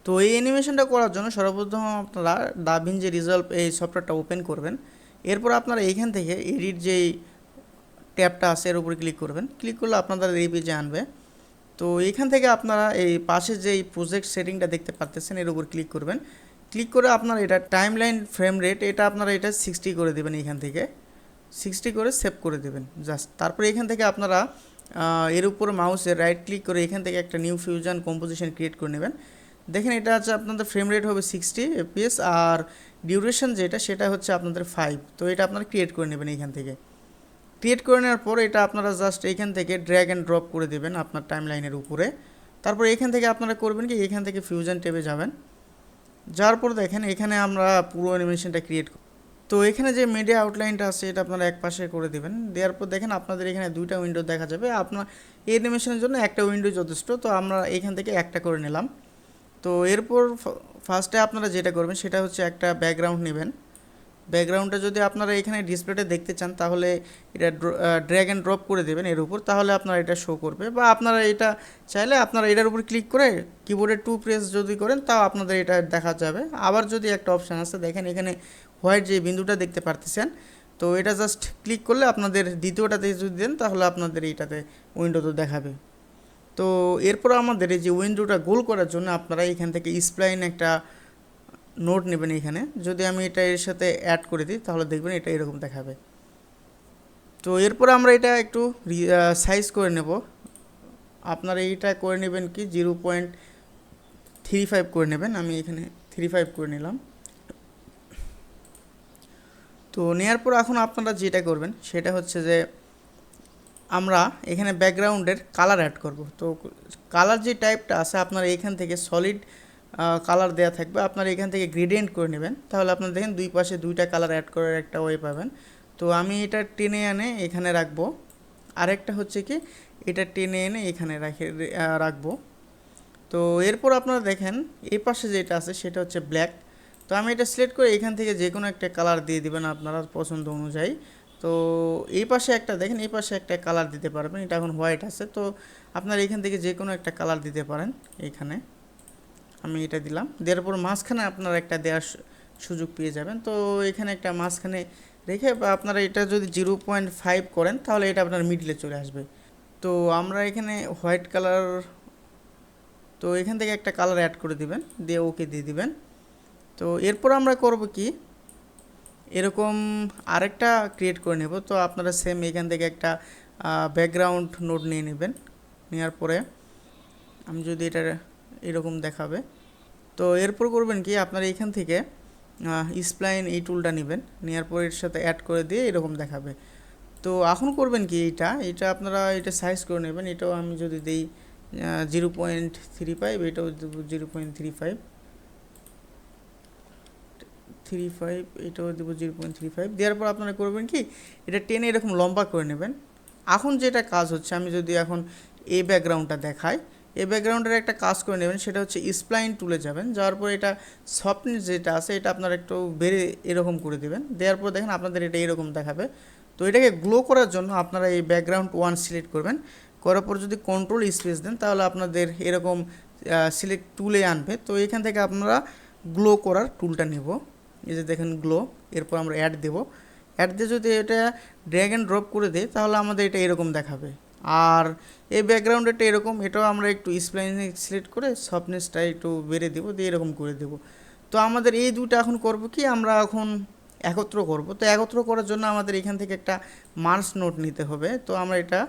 তো এই অ্যানিমেশনটা করার জন্য সর্বপ্রথম আপনারা ডাভিঞ্চি রিজলভ এই সফটওয়্যারটা ওপেন করবেন। এরপর আপনারা এইখান থেকে এডিট যেই ট্যাবটা আছে এর উপর ক্লিক করবেন। ক্লিক করলে আপনাদের এই পেজে আনবে। তো এখান থেকে আপনারা এই পাশে যেই প্রজেক্ট সেটিংটা দেখতে পাচ্ছেন এর উপর ক্লিক করবেন। ক্লিক করে আপনারা এটা টাইমলাইন ফ্রেম রেট এটা আপনারা এটা 60 করে দেবেন। এখান থেকে 60 করে সেভ করে দেবেন জাস্ট। তারপরে এখান থেকে আপনারা এর উপর মাউসের রাইট ক্লিক করে এখান থেকে একটা নিউ ফিউশন কম্পোজিশন ক্রিয়েট করে নেবেন। দেখেন এটা হচ্ছে আপনাদের ফ্রেম রেট হবে 60 এফপিএস আর ডিউরেশন যেটা সেটা হচ্ছে আপনাদের 5। তো এটা আপনারা ক্রিয়েট করে নেবেন। এখান থেকে ক্রিয়েট করে নেওয়ার পর এটা আপনারা জাস্ট এইখান থেকে ড্র্যাগ অ্যান্ড ড্রপ করে দেবেন আপনার টাইম লাইনের উপরে। তারপর এখান থেকে আপনারা করবেন কি এখান থেকে ফিউশন ট্যাবে যাবেন। যাওয়ার পর দেখেন এখানে আমরা পুরো অ্যানিমেশনটা ক্রিয়েট। তো এখানে যে মিডিয়া আউটলাইনটা আছে এটা আপনারা এক পাশে করে দেবেন। দেওয়ার পর দেখেন আপনাদের এখানে দুইটা উইন্ডো দেখা যাবে। আপনার এই অ্যানিমেশনের জন্য একটা উইন্ডো যথেষ্ট। তো আমরা এখান থেকে একটা করে নিলাম। তো এরপর ফার্স্টে আপনারা যেটা করবেন সেটা হচ্ছে একটা ব্যাকগ্রাউন্ড নেবেন। ব্যাকগ্রাউন্ডটা যদি আপনারা এখানে ডিসপ্লেতে দেখতে চান তাহলে এটা ড্র্যাগ অ্যান্ড ড্রপ করে দেবেন এর উপর, তাহলে আপনারা এটা শো করবে। বা আপনারা এটা চাইলে আপনারা এটার উপর ক্লিক করে কিবোর্ডে 2 প্রেস যদি করেন তাও আপনাদের এটা দেখা যাবে। আবার যদি একটা অপশান আছে দেখেন এখানে হোয়াইট যে বিন্দুটা দেখতে পারতেছেন, তো এটা জাস্ট ক্লিক করলে আপনাদের দ্বিতীয়টাতে যদি দেন তাহলে আপনাদের এইটাতে উইন্ডোতে দেখাবে। তো এরপর আমাদের এই যে উইন্ডোটা গোল করার জন্য আপনারা এখান থেকে স্প্লাইন একটা নোট নেবেন। এখানে যদি আমি এটা এর সাথে অ্যাড করে দিই তাহলে দেখবেন এটা এরকম দেখাবে। তো এরপর আমরা এটা একটু সাইজ করে নেব। আপনারা এইটা করে নেবেন কি 0.35 করে নেবেন। আমি এখানে 35 করে নিলাম। তো নেওয়ার পর এখন আপনারা যেটা করবেন সেটা হচ্ছে যে আমরা এখানে ব্যাকগ্রাউন্ডের কালার অ্যাড করব। তো কালার যে টাইপটা আছে আপনারা এখান থেকে সলিড কালার দেওয়া থাকবে, আপনারা এখান থেকে গ্রেডিয়েন্ট করে নেবেন। তাহলে আপনারা দেখেন দুই পাশে দুইটা কালার অ্যাড করার একটা ওয়ে পাবেন। তো আমি এটা টেনে এনে এখানে রাখবো। আরেকটা হচ্ছে কি এটা টেনে এনে এখানে রাখবো। তো এরপর আপনারা দেখেন এই পাশে যেটা আছে সেটা হচ্ছে ব্ল্যাক। তো আমি এটা সিলেক্ট করে এখান থেকে যে কোনো একটা কালার দিয়ে দিবেন আপনারা পছন্দ অনুযায়ী। তো এই পাশে একটা দেখেন এই পাশে একটা কালার দিতে পারবেন। এটা এখন হোয়াইট আছে, তো আপনারা এখান থেকে যে কোনো একটা কালার দিতে পারেন। এখানে আমি এটা দিলাম। দেওয়ার পর মাঝখানে আপনারা একটা দেওয়ার সুযোগ পেয়ে যাবেন। তো এখানে একটা মাঝখানে রেখে বা আপনারা এটা যদি 0.5 করেন তাহলে এটা আপনার মিডলে চলে আসবে। তো আমরা এখানে হোয়াইট কালার, তো এখান থেকে একটা কালার অ্যাড করে দিবেন, দিয়ে ওকে দিয়ে দিবেন। তো এরপর আমরা করব কি এরকম আরেকটা ক্রিয়েট করে নেব। তো আপনারা সেম এখান থেকে একটা ব্যাকগ্রাউন্ড নোট নিয়ে নেবেন। নেওয়ার পরে আমি যদি এটা এরকম দেখাবে, তো এরপর করবেন কি আপনারা এখান থেকে স্প্লাইন এই টুলটা নেবেন। নেওয়ার পর এর সাথে অ্যাড করে দিয়ে এরকম দেখাবে। তো এখন করবেন কি এটা আপনারা এটা সাইজ করে নেবেন। এটাও আমি যদি দিই 0.35, এটাও 0.35, এটাও দেবো 0.35। দেওয়ার পর আপনারা করবেন কি এটা টেনে এরকম লম্বা করে নেবেন। এখন যেটা কাজ হচ্ছে আমি যদি এখন এই ব্যাকগ্রাউন্ডটা দেখাই, এই ব্যাকগ্রাউন্ডের একটা কাজ করে নেবেন, সেটা হচ্ছে স্প্লাইন টুলে যাবেন। যাওয়ার পর এটা সফটনেস যেটা আছে এটা আপনারা একটু বেড়ে এরকম করে দেবেন। দেওয়ার পর দেখেন আপনাদের এটা এরকম দেখাবে। তো এটাকে গ্লো করার জন্য আপনারা এই ব্যাকগ্রাউন্ড 1 সিলেক্ট করবেন। করার পর যদি কন্ট্রোল স্পেস দেন তাহলে আপনাদের এরকম সিলেক্ট টুলে আনবে। তো এখান থেকে আপনারা গ্লো করার টুলটা নেব। এই যে দেখেন গ্লো। এরপর আমরা অ্যাড দেব। অ্যাড দিয়ে যদি এটা ড্র্যাগ অ্যান্ড ড্রপ করে দেই তাহলে আমাদের এটা এরকম দেখাবে। আর এই ব্যাকগ্রাউন্ডেরটা এরকম, এটাও আমরা একটু স্প্লাইন সিলেক্ট করে সফটনেসটা একটু বেড়ে দেবো, দিয়ে এরকম করে দেবো। তো আমাদের এই দুটো এখন করব কি আমরা এখন একত্র করব। তো একত্র করার জন্য আমাদের এখান থেকে একটা মার্জ নোট নিতে হবে। তো আমরা এটা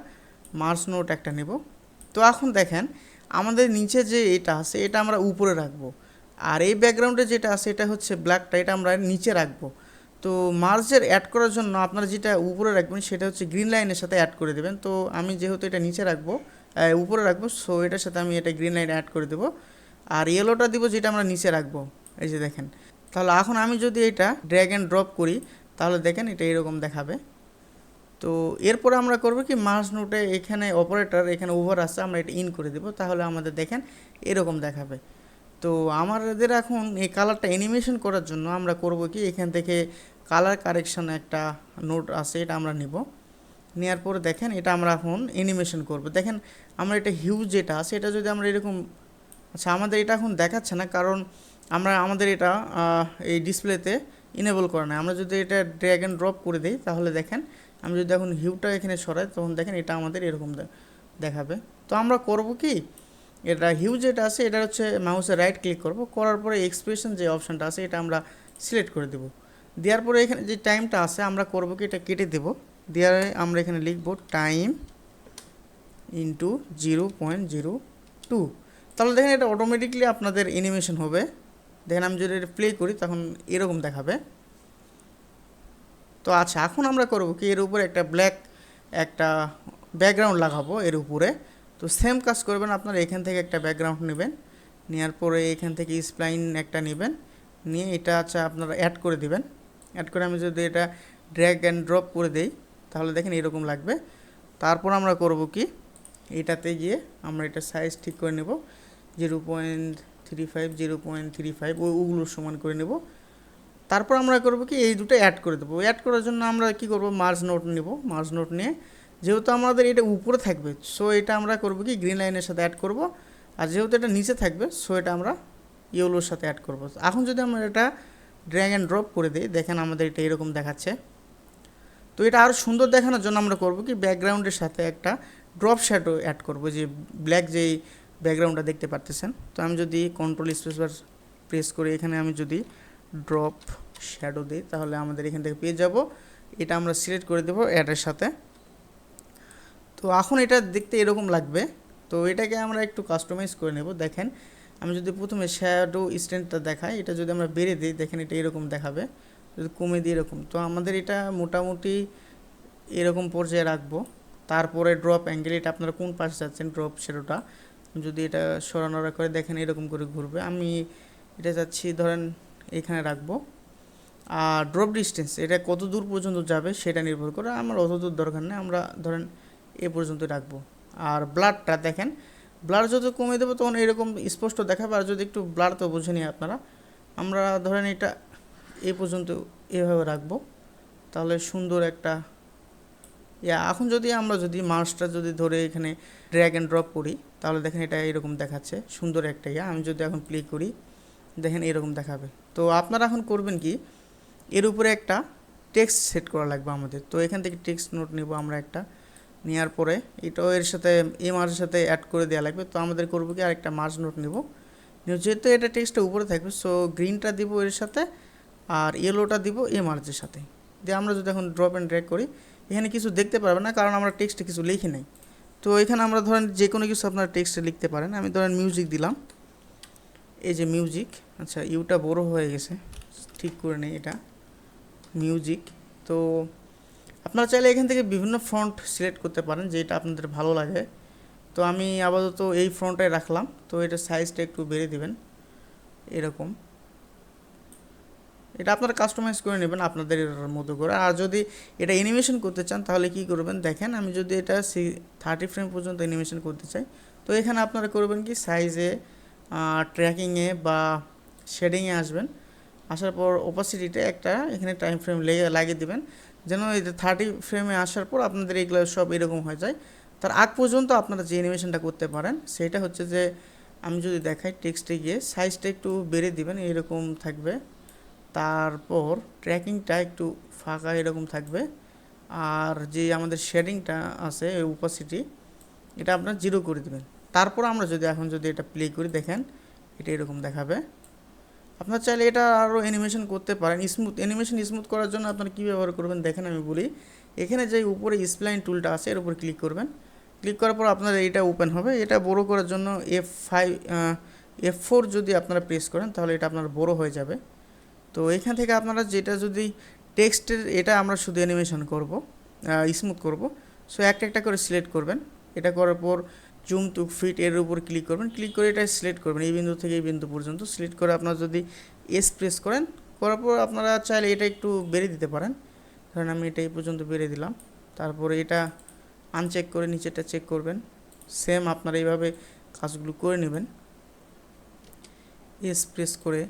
মার্জ নোট একটা নেব। তো এখন দেখেন আমাদের নিচে যে এটা আছে এটা আমরা উপরে রাখবো, আর এই ব্যাকগ্রাউন্ডে যেটা আছে এটা হচ্ছে ব্ল্যাকটা, এটা আমরা নিচে রাখবো। তো মার্জের অ্যাড করার জন্য আপনারা যেটা উপরে রাখবেন সেটা হচ্ছে গ্রিন লাইনের সাথে অ্যাড করে দেবেন। তো আমি যেহেতু এটা নিচে রাখবো উপরে রাখবো, সো এটার সাথে আমি এটা গ্রিন লাইন অ্যাড করে দেবো। আর ইয়েলোটা দিব যেটা আমরা নিচে রাখবো। এই যে দেখেন, তাহলে এখন আমি যদি এটা ড্র্যাগ অ্যান্ড ড্রপ করি তাহলে দেখেন এটা এরকম দেখাবে। তো এরপরে আমরা করব কি মার্জ নোটে এখানে অপারেটর এখানে ওভার আছে, আমরা এটা ইন করে দেবো, তাহলে আমাদের দেখেন এরকম দেখাবে। তো আমাদের এখন এই কালারটা অ্যানিমেশন করার জন্য আমরা করব কি এখান থেকে কালার কারেকশন একটা নোট আছে এটা আমরা নিব। নেওয়ার পরে দেখেন এটা আমরা এখন অ্যানিমেশন করব। দেখেন আমরা এটা হিউজ যেটা আছে এটা যদি আমরা এরকম আচ্ছা, আমাদের এটা এখন দেখাচ্ছে না, কারণ আমরা আমাদের এটা এই ডিসপ্লেতে ইনেবল করা নাই। আমরা যদি এটা ড্র্যাগ অ্যান্ড ড্রপ করে দিই তাহলে দেখেন, আমি যদি এখন হিউটা এখানে সরাই তখন দেখেন এটা আমাদের এরকম দেখাবে। তো আমরা করব কি, এটা হিউ যেটা আছে এটা হচ্ছে মাউসে রাইট ক্লিক করব, করার পরে এক্সপ্রেশন যে অপশানটা আছে এটা আমরা সিলেক্ট করে দেব। দেওয়ার পরে এখানে যে টাইমটা আছে আমরা করব কি, এটা কেটে দেব। দেওয়ার আমরা এখানে লিখব টাইম ইন্টু 0.02। তাহলে দেখেন এটা অটোমেটিকলি আপনাদের অ্যানিমেশন হবে। দেখেন আমি যদি এটা প্লে করি তখন এরকম দেখাবে। তো আচ্ছা, এখন আমরা করব কি, এর উপরে একটা ব্ল্যাক একটা ব্যাকগ্রাউন্ড লাগাবো এর উপরে। তো সেম কাজ করবেন আপনারা, এখান থেকে একটা ব্যাকগ্রাউন্ড নেবেন, নেওয়ার পরে এখান থেকে স্প্লাইন একটা নেবেন, নিয়ে এটা আচ্ছা আপনারা অ্যাড করে দিবেন। অ্যাড করে আমি যদি এটা ড্র্যাগ অ্যান্ড ড্রপ করে দেই তাহলে দেখেন এরকম লাগবে। তারপর আমরা করব কি, এটাতে গিয়ে আমরা এটা সাইজ ঠিক করে নেব 0.35 0.35 ওগুলোর সমান করে নেব। তারপর আমরা করব কি, এই দুটো অ্যাড করে দেবো। অ্যাড করার জন্য আমরা কি করব, মার্জ নোট নেব। মার্জ নোট নিয়ে যেহেতু আমাদের এটা উপরে থাকবে, সো এটা আমরা করব কি গ্রিন লাইনের সাথে অ্যাড করব, আর যেহেতু এটা নিচে থাকবে সো এটা আমরা ইয়েলোর সাথে অ্যাড করব। এখন যদি আমরা এটা ড্র্যাগ অ্যান্ড ড্রপ করে দিই দেখেন আমাদের এটা এরকম দেখাচ্ছে। তো এটা আরও সুন্দর দেখানোর জন্য আমরা করব কি, ব্যাকগ্রাউন্ডের সাথে একটা ড্রপ শ্যাডো অ্যাড করব, যে ব্ল্যাক যেই ব্যাকগ্রাউন্ডটা দেখতে পারতেছেন। তো আমি যদি কন্ট্রোল স্পেসবার প্রেস করি, এখানে আমি যদি ড্রপ শ্যাডো দিই তাহলে আমাদের এখান থেকে পেয়ে যাব। এটা আমরা সিলেক্ট করে দেবো অ্যাডের সাথে। তো এখন এটা দেখতে এরকম লাগবে। তো এটাকে আমরা একটু কাস্টমাইজ করে নেব। দেখেন আমি যদি প্রথমে শ্যাডো স্ট্যান্ডটা দেখাই, এটা যদি আমরা বেড়ে দিই দেখেন এটা এরকম দেখাবে, যদি কমে দিই এরকম। তো আমাদের এটা মোটামুটি এরকম পর্যায়ে রাখবো। তারপরে ড্রপ অ্যাঙ্গেল, এটা আপনারা কোন পাশে যাচ্ছেন ড্রপ শ্যাডোটা, যদি এটা সরানোরা করে দেখেন এরকম করে ঘুরবে। আমি এটা যাচ্ছি ধরেন এখানে রাখবো। আর ড্রপ ডিস্টেন্স এটা কত দূর পর্যন্ত যাবে সেটা নির্ভর করে, আমার অত দূর দরকার নেই, আমরা ধরেন এ পর্যন্ত রাখবো। আর ব্লারটা দেখেন, ব্লার যদি কমিয়ে দেবো তখন এরকম স্পষ্ট দেখাবে, আর যদি একটু ব্লার তো বুঝে নিই আপনারা, আমরা ধরেন এটা এ পর্যন্ত এভাবে রাখবো, তাহলে সুন্দর একটা এখন যদি আমরা যদি মাউসটা যদি ধরে এখানে ড্র্যাগ অ্যান্ড ড্রপ করি তাহলে দেখেন এটা এরকম দেখাচ্ছে সুন্দর একটা আমি যদি এখন প্লে করি দেখেন এরকম দেখাবে। তো আপনারা এখন করবেন কি, এর উপরে একটা টেক্সট সেট করা লাগবে আমাদের। তো এখান থেকে টেক্সট নোট নেব আমরা একটা, নেওয়ার পরে এটাও এর সাথে এই মার্জের সাথে অ্যাড করে দেওয়া লাগবে। তো আমাদের করবো কি আরেকটা মার্জ নোট নেব, যেহেতু এটা টেক্সটটা উপরে থাকবে সো গ্রিনটা দিব এর সাথে আর ইয়েলোটা দিব এই মার্জের সাথে। দিয়ে আমরা যদি এখন ড্রপ অ্যান্ড ড্র্যাগ করি এখানে কিছু দেখতে পারবেন না, কারণ আমরা টেক্সটে কিছু লিখি নাই। তো এখানে আমরা ধরেন যে কোনো কিছু আপনারা টেক্সটে লিখতে পারেন। আমি ধরেন মিউজিক দিলাম, এই যে মিউজিক, আচ্ছা ইউটা বড় হয়ে গেছে, ঠিক করে নেই এটা মিউজিক। তো আপনারা চাইলে এখান থেকে বিভিন্ন ফন্ট সিলেক্ট করতে পারেন যেটা আপনাদের ভালো লাগে। তো আমি আপাতত এই ফন্টটাই রাখলাম। তো এটা সাইজটা একটু বেড়ে দিবেন এরকম, এটা আপনারা কাস্টমাইজ করে নেবেন আপনাদের মতো করে। আর যদি এটা অ্যানিমেশন করতে চান তাহলে কি করবেন, দেখেন আমি যদি এটা 30 ফ্রেম পর্যন্ত অ্যানিমেশন করতে চাই তো এখানে আপনারা করবেন কি, সাইজে ট্র্যাকিংয়ে বা শেডিংয়ে আসবেন, আসার পর ওপাসিটিতে একটা এখানে টাইম ফ্রেম লাগিয়ে দেবেন, যেন এই 30 ফ্রেমে আসার পর আপনাদের এগুলো সব এরকম হয়ে যায়। তার আগ পর্যন্ত আপনারা যে অ্যানিমেশনটা করতে পারেন সেটা হচ্ছে যে, আমি যদি দেখাই টেক্সটে গিয়ে সাইজটা একটু বেড়ে দিবেন এরকম থাকবে, তারপর ট্র্যাকিংটা একটু ফাঁকা এরকম থাকবে, আর যে আমাদের শেডিংটা আছে ওপাসিটি এটা আপনার 0 করে দেবেন। তারপর আমরা যদি এখন যদি এটা প্লে করি দেখেন এটা এরকম দেখাবে। আপনার চাইলে এটা আরও অ্যানিমেশন করতে পারেন। অ্যানিমেশন স্মুথ করার জন্য আপনারা কী ব্যবহার করবেন দেখেন আমি বলি, এখানে যে উপরে স্প্লাইন টুলটা আছে এর উপর ক্লিক করবেন, ক্লিক করার পর আপনার এটা ওপেন হবে। এটা বড় করার জন্য F4 যদি আপনারা প্রেস করেন তাহলে এটা আপনার বড় হয়ে যাবে। তো এখান থেকে আপনারা যেটা যদি টেক্সটের এটা আমরা শুধু অ্যানিমেশন করব, স্মুথ করব, সো একটা একটা করে সিলেক্ট করবেন। এটা করার পর জুম টু ফিট এর উপর ক্লিক করবেন, ক্লিক করে এটা সিলেক্ট করবেন এই বিন্দু থেকে এই বিন্দু পর্যন্ত সিলেক্ট করে আপনারা যদি এস প্রেস করেন, করার পর আপনারা চাইলে এটা একটু বেড়ে দিতে পারেন। ধরেন আমি এটা এই পর্যন্ত বেড়ে দিলাম, তারপরে এটা আনচেক করে নিচেটা চেক করবেন। সেম আপনারা এইভাবে কাজগুলো করে নেবেন, এস প্রেস করে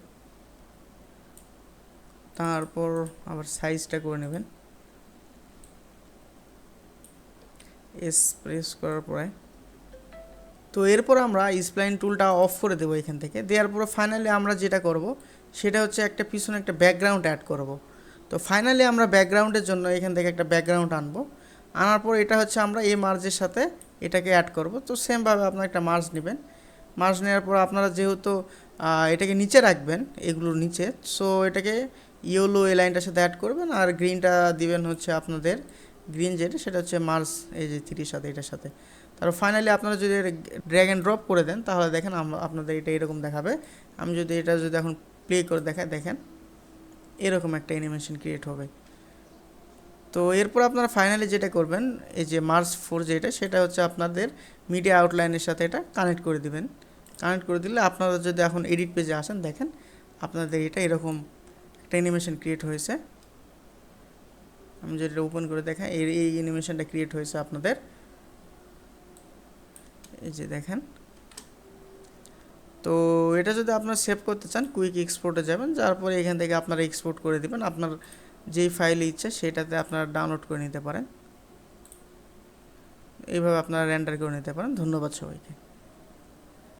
তারপর আবার সাইজটা করে নেবেন, এস প্রেস করার পরে তো এরপর আমরা স্প্লাইন টুলটা অফ করে দেবো এখান থেকে। দেওয়ার পর ফাইনালি আমরা যেটা করব সেটা হচ্ছে একটা পিছনে একটা ব্যাকগ্রাউন্ড অ্যাড করব। তো ফাইনালি আমরা ব্যাকগ্রাউন্ডের জন্য এখান থেকে একটা ব্যাকগ্রাউন্ড আনবো। আনার পর এটা হচ্ছে আমরা এই মার্জের সাথে এটাকে অ্যাড করব। তো সেমভাবে আপনারা একটা মার্জ নেবেন। মার্জ নেওয়ার পর আপনারা যেহেতু এটাকে নিচে রাখবেন, এগুলোর নিচে, সো এটাকে ইয়েলো এই লাইনটার সাথে অ্যাড করবেন, আর গ্রিনটা দিবেন হচ্ছে আপনাদের গ্রিন যেটা সেটা হচ্ছে মার্জ এই যে 3 সাথে এটার সাথে। তারপর ফাইনালি আপনারা যদি ড্র্যাগ অ্যান্ড ড্রপ করে দেন তাহলে দেখেন আপনাদের এটা এরকম দেখাবে। আমি যদি এটা যদি এখন প্লে করে দেখাই, দেখেন এরকম একটা অ্যানিমেশন ক্রিয়েট হবে। তো এরপর আপনারা ফাইনালি যেটা করবেন, এই যে মার্জ 4 যেটা সেটা হচ্ছে আপনাদের মিডিয়া আউটলাইনের সাথে এটা কানেক্ট করে দিবেন। কানেক্ট করে দিলে আপনারা যদি এখন এডিট পেজে আসেন, দেখেন আপনাদের এটা এরকম একটা অ্যানিমেশন ক্রিয়েট হয়েছে। আমি যদি এটা ওপেন করে দেখাই, এই অ্যানিমেশনটা ক্রিয়েট হয়েছে আপনাদের, এই যে দেখেন। তো এটা যদি আপনারা সেভ করতে চান, কুইক এক্সপোর্টে যাবেন, যার পরে এখান থেকে আপনারা এক্সপোর্ট করে দিবেন। আপনার যেই ফাইল ইচ্ছে সেটাতে আপনারা ডাউনলোড করে নিতে পারেন। এইভাবে আপনারা রেন্ডার করে নিতে পারেন। ধন্যবাদ সবাইকে।